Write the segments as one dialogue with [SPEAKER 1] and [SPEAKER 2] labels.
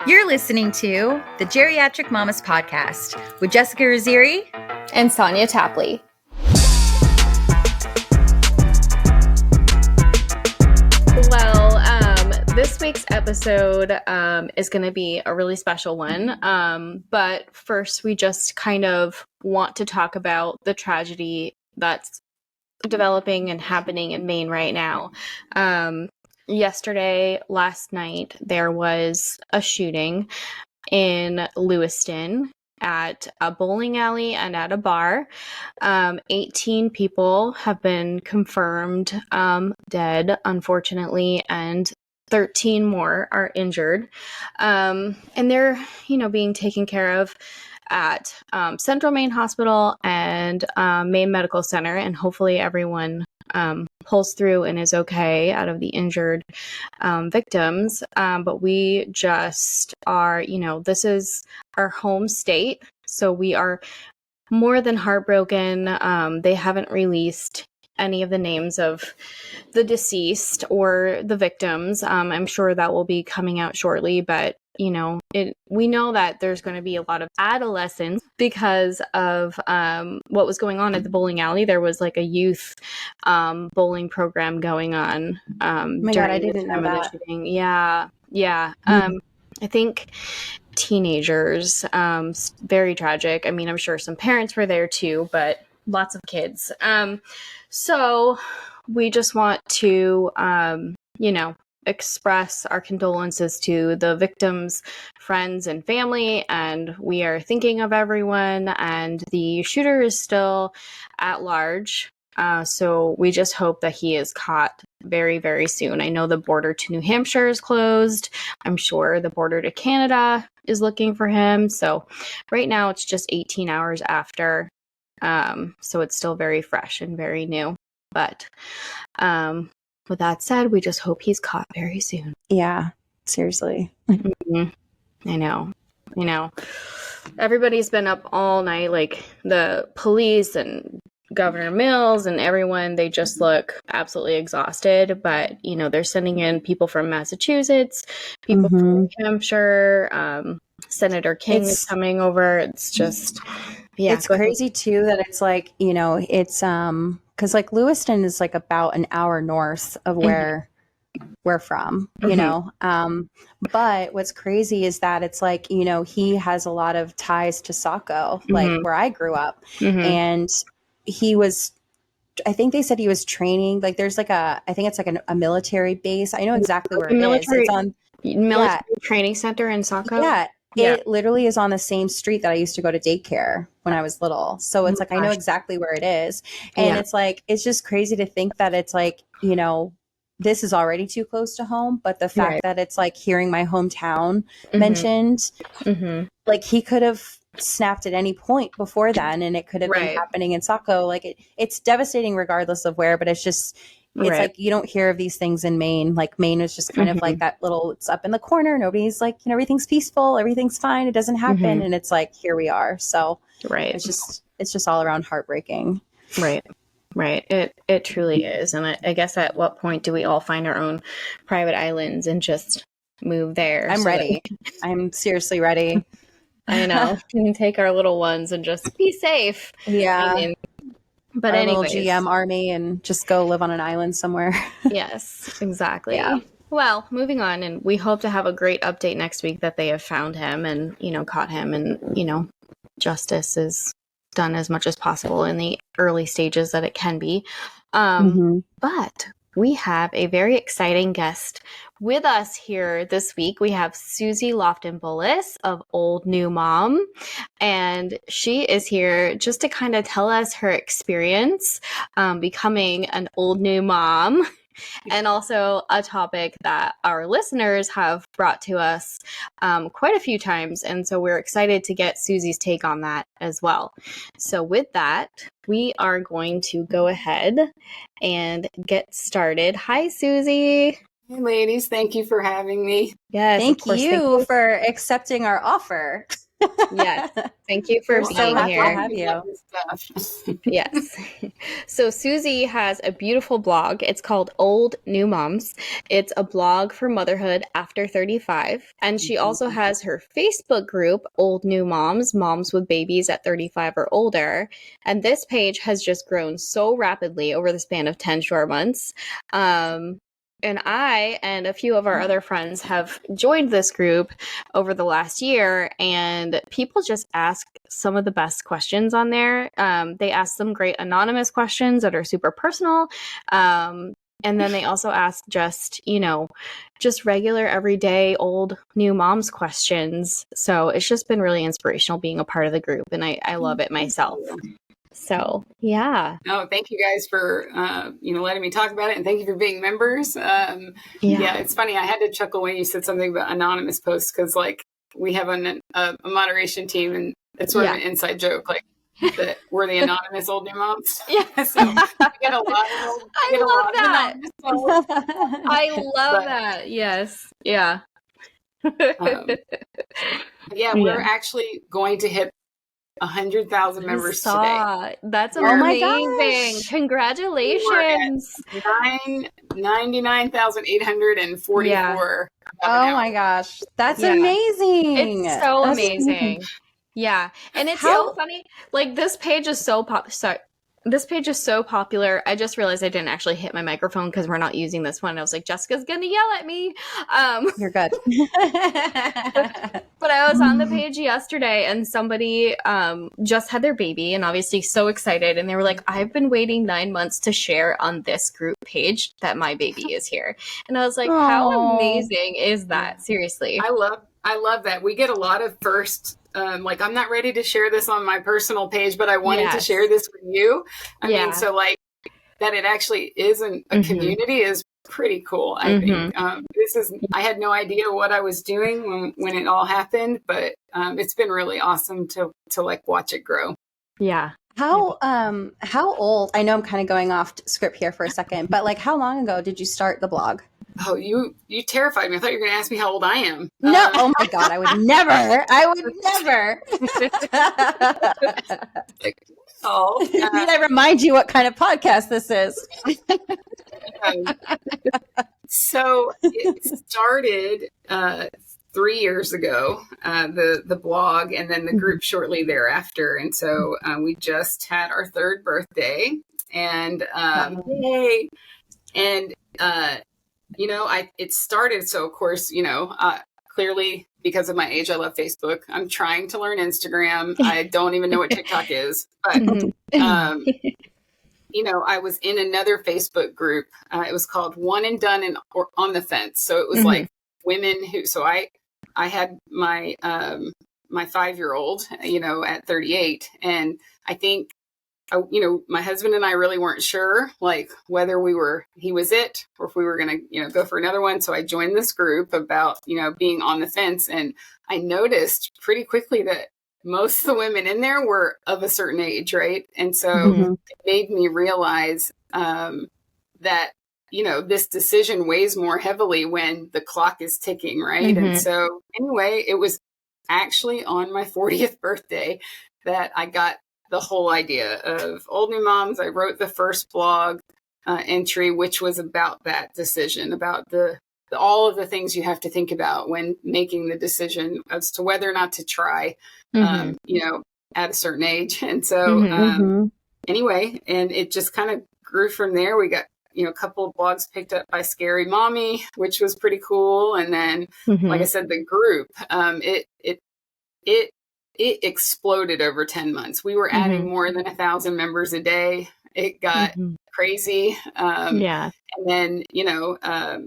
[SPEAKER 1] You're listening to the Geriatric Mamas podcast with Jessica Raziri
[SPEAKER 2] and Sonia Tapley. Well, this week's episode is going to be a really special one. But first, we just kind of want to talk about the tragedy that's developing and happening in Maine right now. Last night, there was a shooting in Lewiston at a bowling alley and at a bar. 18 people have been confirmed dead, unfortunately, and 13 more are injured. And they're, being taken care of at Central Maine Hospital and Maine Medical Center, and hopefully everyone pulls through and is okay out of the injured victims. But we just are, this is our home state, so we are more than heartbroken. They haven't released any of the names of the deceased or the victims. I'm sure that will be coming out shortly, but we know that there's going to be a lot of adolescents because of what was going on at the bowling alley. There was like a youth bowling program going on.
[SPEAKER 1] My God, I didn't know that.
[SPEAKER 2] Shooting. Yeah. I think teenagers, very tragic. I mean, I'm sure some parents were there too, but lots of kids. So we just want to, express our condolences to the victims' friends and family, and we are thinking of everyone, and the shooter is still at large. So we just hope that he is caught very, very soon. I know the border to New Hampshire is closed. I'm sure the border to Canada is looking for him. So right now it's just 18 hours after. So it's still very fresh and very new. But with that said, we just hope he's caught very soon.
[SPEAKER 1] Yeah, seriously.
[SPEAKER 2] Mm-hmm. I know. Everybody's been up all night, like the police and Governor Mills and everyone. They just look absolutely exhausted. But, they're sending in people from Massachusetts, people from New Hampshire. Senator King is coming over. It's just,
[SPEAKER 1] it's crazy too that it's like, it's because like Lewiston is like about an hour north of where we're from, but what's crazy is that it's like, he has a lot of ties to Saco, like where I grew up, and I think they said he was training, like there's like I think it's like a military base. I know exactly where it is. It's on
[SPEAKER 2] military training center in Saco.
[SPEAKER 1] Yeah. It literally is on the same street that I used to go to daycare when I was little. So it's I know exactly where it is. And it's like, it's just crazy to think that it's like, this is already too close to home. But the fact that it's like hearing my hometown mentioned, like he could have snapped at any point before then. And it could have been happening in Saco. Like it's devastating regardless of where, but it's just, it's like you don't hear of these things in Maine. Like Maine is just kind of like that little, it's up in the corner. Nobody's like, everything's peaceful. Everything's fine. It doesn't happen. And it's like, here we are. So it's just all around heartbreaking.
[SPEAKER 2] Right. It truly is. And I guess at what point do we all find our own private islands and just move there?
[SPEAKER 1] I'm ready. I'm seriously ready.
[SPEAKER 2] I know. We can take our little ones and just be safe.
[SPEAKER 1] Yeah.
[SPEAKER 2] But anyways,
[SPEAKER 1] little GM army and just go live on an island somewhere.
[SPEAKER 2] Yes, exactly. Yeah. Well, moving on, and we hope to have a great update next week that they have found him and, caught him, and, justice is done as much as possible in the early stages that it can be. But we have a very exciting guest with us here this week. We have Suzy Lofton Bullis of Old New Mom, and she is here just to kind of tell us her experience becoming an old new mom, and also a topic that our listeners have brought to us quite a few times. And so we're excited to get Suzy's take on that as well. So with that, we are going to go ahead and get started. Hi, Suzy.
[SPEAKER 3] Hey, ladies. Thank you for having me.
[SPEAKER 1] Yes. Thank you for accepting our offer.
[SPEAKER 2] Yes. Thank you for
[SPEAKER 1] We're
[SPEAKER 2] being
[SPEAKER 1] so happy
[SPEAKER 2] here.
[SPEAKER 1] to have you.
[SPEAKER 2] Yes. So Suzy has a beautiful blog. It's called Old New Moms. It's a blog for motherhood after 35. And she also has her Facebook group, Old New Moms, moms with babies at 35 or older. And this page has just grown so rapidly over the span of 10 short months. And I and a few of our other friends have joined this group over the last year, and people just ask some of the best questions on there. They ask some great anonymous questions that are super personal. And then they also ask just regular, everyday, old, new moms questions. So it's just been really inspirational being a part of the group, and I love it myself. So, yeah.
[SPEAKER 3] Oh, thank you guys for, letting me talk about it. And thank you for being members. Yeah, it's funny. I had to chuckle when you said something about anonymous posts because, we have a moderation team, and it's sort of an inside joke, that we're the anonymous old new moms.
[SPEAKER 2] Yeah.
[SPEAKER 3] So we get a lot of anonymous posts.
[SPEAKER 2] I love that. Yes. Yeah.
[SPEAKER 3] We're actually going to hit 100,000 members today.
[SPEAKER 2] That's
[SPEAKER 1] Oh my
[SPEAKER 2] amazing.
[SPEAKER 1] gosh.
[SPEAKER 2] Congratulations.
[SPEAKER 3] 99,844.
[SPEAKER 1] Oh my gosh. That's amazing.
[SPEAKER 2] It's so amazing. Yeah. And it's so funny. This page is so This page is so popular. I just realized I didn't actually hit my microphone because we're not using this one. I was like, Jessica's going to yell at me.
[SPEAKER 1] You're good.
[SPEAKER 2] But I was on the page yesterday, and somebody just had their baby, and obviously so excited. And they were like, I've been waiting 9 months to share on this group page that my baby is here. And I was like, how amazing is that? Seriously.
[SPEAKER 3] I love that. We get a lot of first, I'm not ready to share this on my personal page, but I wanted to share this with you. I mean, so that it actually isn't a community is pretty cool. I think I had no idea what I was doing when it all happened, but it's been really awesome to watch it grow.
[SPEAKER 2] Yeah.
[SPEAKER 1] How old, I know I'm kind of going off script here for a second, but how long ago did you start the blog?
[SPEAKER 3] Oh, you terrified me. I thought you were going to ask me how old I am.
[SPEAKER 1] No. Oh my God. I would never. Did I remind you what kind of podcast this is?
[SPEAKER 3] So it started 3 years ago, the blog, and then the group shortly thereafter. And so we just had our third birthday, and yay! And it started. So of course, clearly because of my age, I love Facebook. I'm trying to learn Instagram. I don't even know what TikTok is, but I was in another Facebook group. It was called One and Done and or On the Fence. So it was like women who. So I had my my 5-year-old, at 38, and I think. My husband and I really weren't sure, whether he was it, or if we were going to, go for another one. So I joined this group about, being on the fence. And I noticed pretty quickly that most of the women in there were of a certain age, right? And so it made me realize that, this decision weighs more heavily when the clock is ticking, right? And so anyway, it was actually on my 40th birthday that I got the whole idea of Old New Moms. I wrote the first blog entry, which was about that decision, about all of the things you have to think about when making the decision as to whether or not to try, at a certain age. And so anyway, and it just kind of grew from there. We got, a couple of blogs picked up by Scary Mommy, which was pretty cool. And then, like I said, the group, it exploded over 10 months. We were adding more than 1,000 members a day. It got crazy. And then,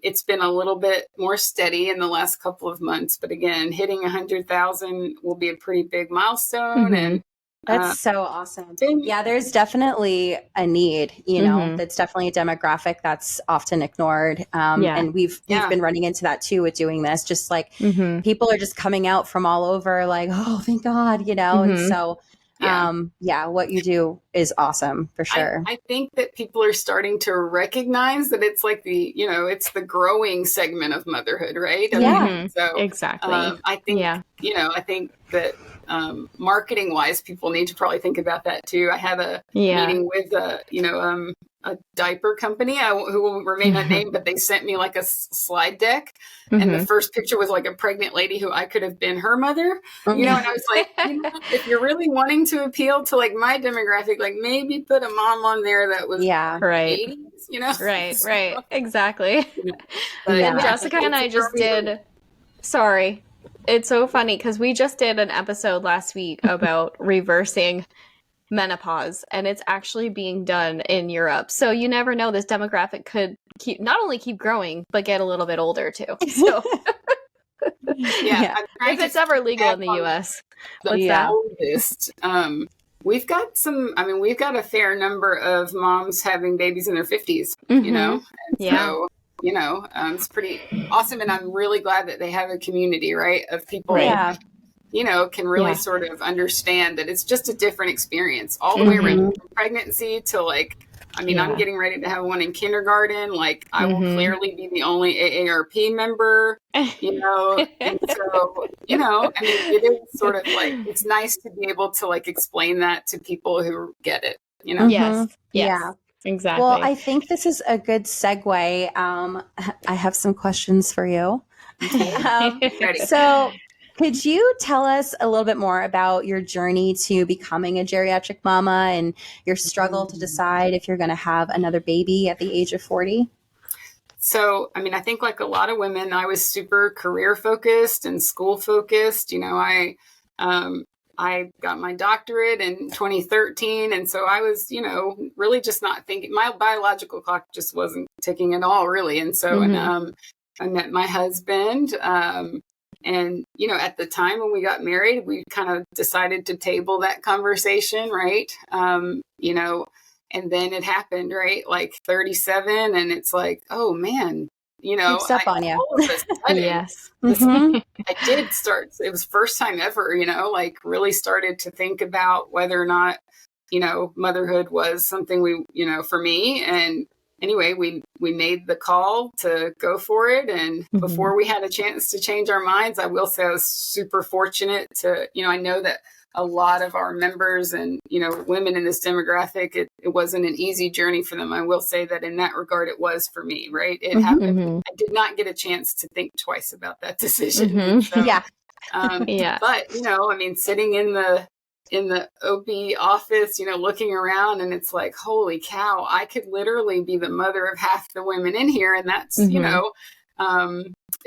[SPEAKER 3] it's been a little bit more steady in the last couple of months. But again, hitting 100,000 will be a pretty big milestone. And
[SPEAKER 1] that's so awesome. Yeah, there's definitely a need, that's definitely a demographic that's often ignored. And we've been running into that too with doing this, just people are just coming out from all over oh, thank God, and so Yeah, what you do is awesome for sure.
[SPEAKER 3] I think that people are starting to recognize that it's like it's the growing segment of motherhood, right? So
[SPEAKER 2] exactly.
[SPEAKER 3] I think, I think that marketing wise, people need to probably think about that too. I had a meeting with a diaper company who will remain unnamed, but they sent me like a slide deck, and the first picture was like a pregnant lady who I could have been her mother, and I was like, if you're really wanting to appeal to like my demographic, like maybe put a mom on there that was 80s,
[SPEAKER 2] right, exactly.
[SPEAKER 3] But,
[SPEAKER 2] and Jessica and I just did. Sorry. It's so funny because we just did an episode last week about reversing menopause, and it's actually being done in Europe. So you never know, this demographic could not only keep growing, but get a little bit older too. So if it's ever legal in the US. What's that?
[SPEAKER 3] Oldest, we've got a fair number of moms having babies in their 50s, So, it's pretty awesome. And I'm really glad that they have a community, right, of people can really sort of understand that it's just a different experience all the way around, from pregnancy to like, I'm getting ready to have one in kindergarten. Like I will clearly be the only AARP member, and so, it is sort of like, it's nice to be able to like explain that to people who get it,
[SPEAKER 2] Yes. Yeah. Exactly.
[SPEAKER 1] Well, I think this is a good segue. I have some questions for you. So could you tell us a little bit more about your journey to becoming a geriatric mama and your struggle to decide if you're going to have another baby at the age of 40?
[SPEAKER 3] So, I think like a lot of women, I was super career focused and school focused. I got my doctorate in 2013. And so I was, really just not thinking, my biological clock just wasn't ticking at all, really. And so I met my husband. And, at the time when we got married, we kind of decided to table that conversation, right? And then it happened, right? Like 37. And it's like, oh man,
[SPEAKER 1] Creeps up on you.
[SPEAKER 3] All of a sudden,
[SPEAKER 2] Yes.
[SPEAKER 3] I did start, it was first time ever, like really started to think about whether or not, motherhood was something we, for me. And anyway, we made the call to go for it. And before we had a chance to change our minds, I will say I was super fortunate to, I know that a lot of our members and, women in this demographic, it wasn't an easy journey for them. I will say that in that regard, it was for me, right? It happened. I did not get a chance to think twice about that decision. So, but, sitting in the OB office, looking around, and it's like, holy cow, I could literally be the mother of half the women in here. And that's, it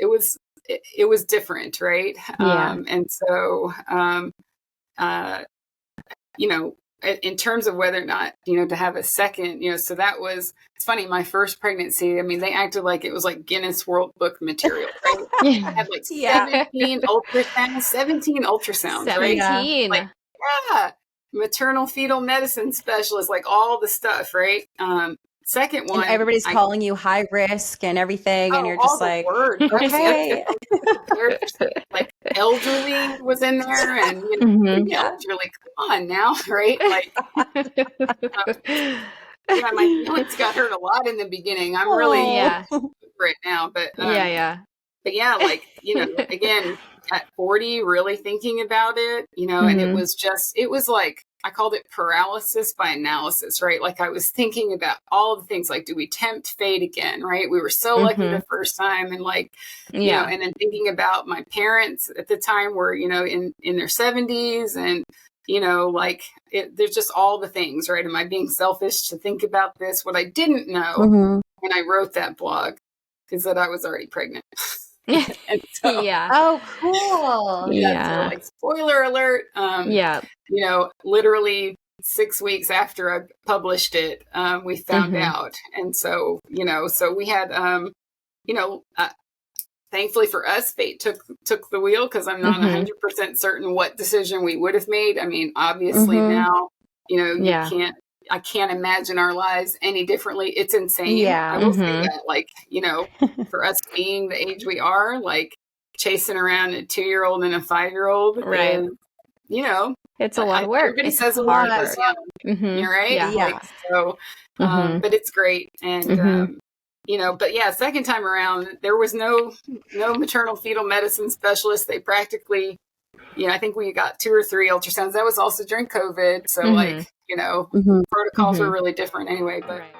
[SPEAKER 3] was different. Right. And so, in terms of whether or not, to have a second, so that was, it's funny, my first pregnancy, they acted like it was like Guinness World Book material, right? I had like 17 ultrasounds, 17 ultrasounds,
[SPEAKER 2] 17.
[SPEAKER 3] Right? Like, maternal fetal medicine specialist, like all the stuff, right? Second one,
[SPEAKER 1] and everybody's calling you high risk and everything, and you're just like, okay.
[SPEAKER 3] Like elderly was in there, and elderly, come on now, right? Like, my feelings got hurt a lot in the beginning. I'm really over it now, but but like again, at 40, really thinking about it, and it was like, I called it paralysis by analysis, right? Like I was thinking about all the things, like, do we tempt fate again, right? We were so lucky the first time, and like, and then thinking about my parents at the time were, in their 70s, and, like there's just all the things, right? Am I being selfish to think about this? What I didn't know when I wrote that blog is that I was already pregnant. And so,
[SPEAKER 1] oh, cool.
[SPEAKER 3] So like, spoiler alert. Literally 6 weeks after I published it, we found out. And so, so we had, thankfully for us, fate took the wheel, because I'm not 100% certain what decision we would have made. Obviously now, I can't imagine our lives any differently. It's insane. I will say that, like, for us being the age we are, like chasing around a 2-year-old and a 5-year-old,
[SPEAKER 2] right? it's a lot of work.
[SPEAKER 3] Everybody
[SPEAKER 2] It's
[SPEAKER 3] says a lot
[SPEAKER 2] hard
[SPEAKER 3] is
[SPEAKER 2] work.
[SPEAKER 3] you're right.
[SPEAKER 2] Yeah.
[SPEAKER 3] Like, so, but it's great. And, but yeah, second time around, there was no maternal fetal medicine specialist. They practically, I think we got 2 or 3 ultrasounds. That was also during COVID. So protocols were really different anyway, but.
[SPEAKER 2] Right.